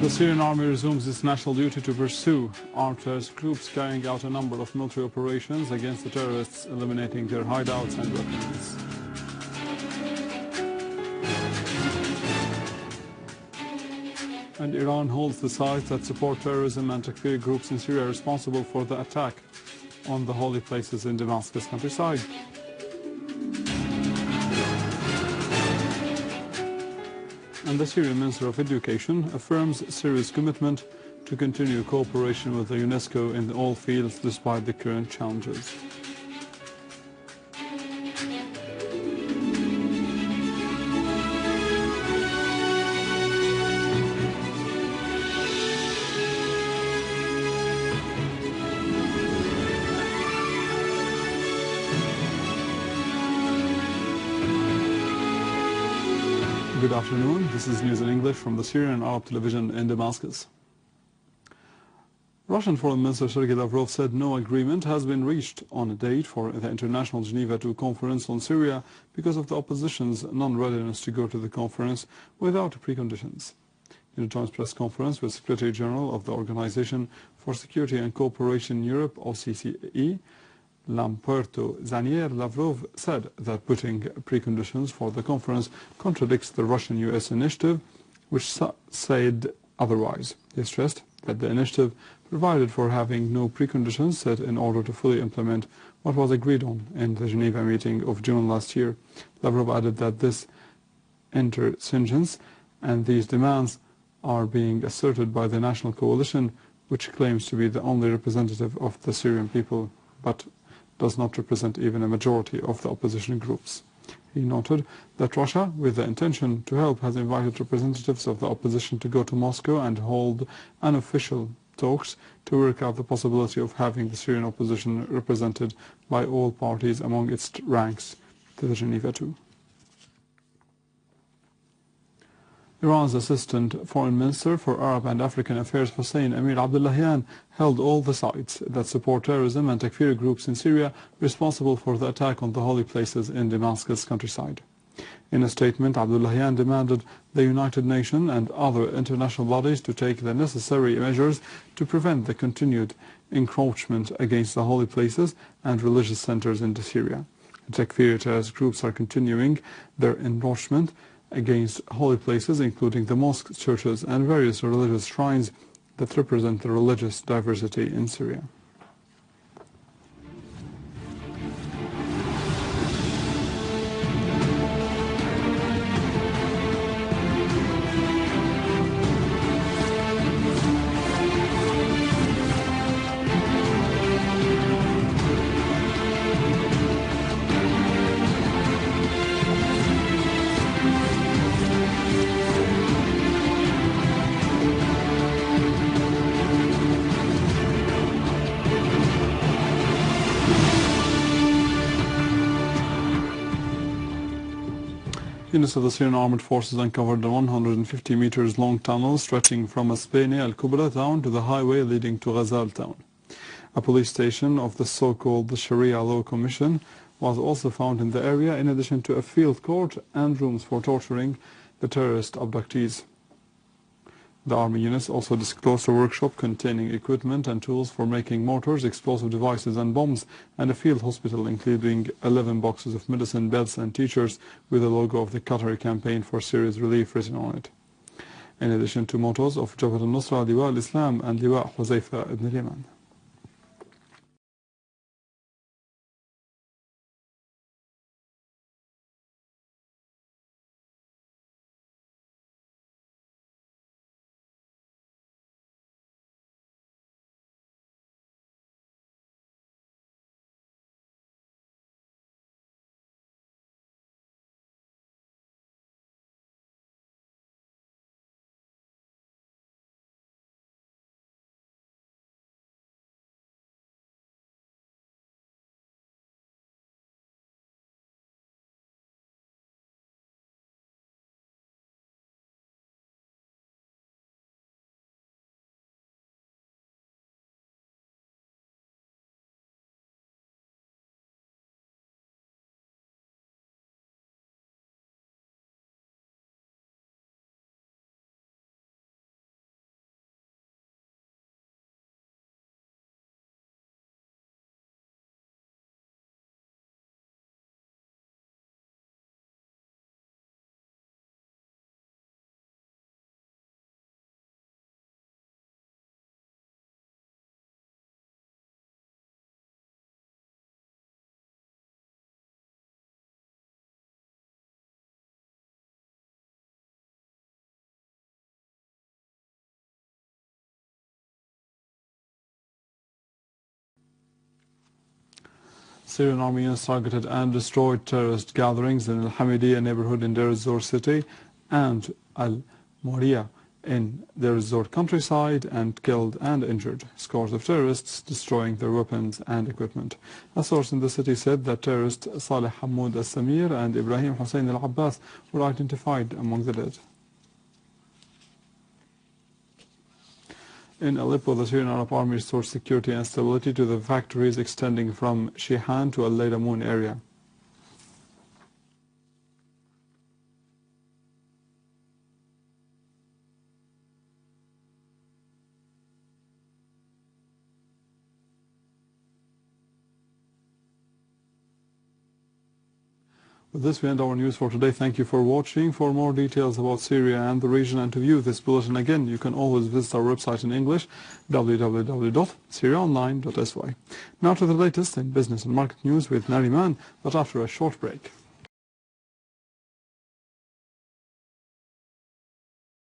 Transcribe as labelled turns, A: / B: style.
A: The Syrian army resumes its national duty to pursue armed terrorist groups carrying out a number of military operations against the terrorists, eliminating their hideouts and weapons. And Iran holds the sites that support terrorism and Takfiri groups in Syria responsible for the attack on the holy places in Damascus countryside. And the Syrian Minister of Education affirms Syria's commitment to continue cooperation with the UNESCO in all fields despite the current challenges. Good afternoon. This is news in English from the Syrian and Arab television in Damascus. Russian Foreign Minister Sergei Lavrov said no agreement has been reached on a date for the International Geneva II conference on Syria because of the opposition's non-readiness to go to the conference without preconditions. In a joint press conference with Secretary General of the Organization for Security and Cooperation in Europe, OSCE, Lamberto Zanier, Lavrov said that putting preconditions for the conference contradicts the Russian-US initiative, which said otherwise. He stressed that the initiative provided for having no preconditions set in order to fully implement what was agreed on in the Geneva meeting of June last year. Lavrov added that this intransigence and these demands are being asserted by the National Coalition, which claims to be the only representative of the Syrian people, but does not represent even a majority of the opposition groups. He noted that Russia, with the intention to help, has invited representatives of the opposition to go to Moscow and hold unofficial talks to work out the possibility of having the Syrian opposition represented by all parties among its ranks to the Geneva II. Iran's Assistant Foreign Minister for Arab and African Affairs Hossein Amir Abdullahian held all the sites that support terrorism and Takfiri groups in Syria responsible for the attack on the holy places in Damascus countryside. In a statement, Abdullahian demanded the United Nations and other international bodies to take the necessary measures to prevent the continued encroachment against the holy places and religious centers into Syria. Takfiri terrorist groups are continuing their encroachment against holy places, including the mosques, churches, and various religious shrines that represent the religious diversity in Syria. Units of the Syrian armed forces uncovered a 150 meters long tunnel stretching from Sbeineh al-Kubra town to the highway leading to Ghazal town. A police station of the so-called Sharia Law Commission was also found in the area, in addition to a field court and rooms for torturing the terrorist abductees. The army units also disclosed a workshop containing equipment and tools for making mortars, explosive devices and bombs, and a field hospital including 11 boxes of medicine, beds and teachers with the logo of the Qatari campaign for Syria's relief written on it. In addition to mottos of Jabhat al-Nusra, Liwa al-Islam and Liwa Huzaifa ibn al-Yaman. Syrian army units targeted and destroyed terrorist gatherings in Al-Hamidiyya neighborhood in Deir ez-Zor city and Al-Moria in Deir ez-Zor countryside and killed and injured scores of terrorists, destroying their weapons and equipment. A source in the city said that terrorists Saleh Hamoud al-Samir and Ibrahim Hussein al-Abbas were identified among the dead. In Aleppo, the Syrian Arab Army restored security and stability to the factories extending from Shihan to Al-Laylamoun area. With this, we end our news for today. Thank you for watching. For more details about Syria and the region and to view this bulletin again, you can always visit our website in English, www.syriaonline.sy. Now to the latest in business and market news with Nariman, but after a short break.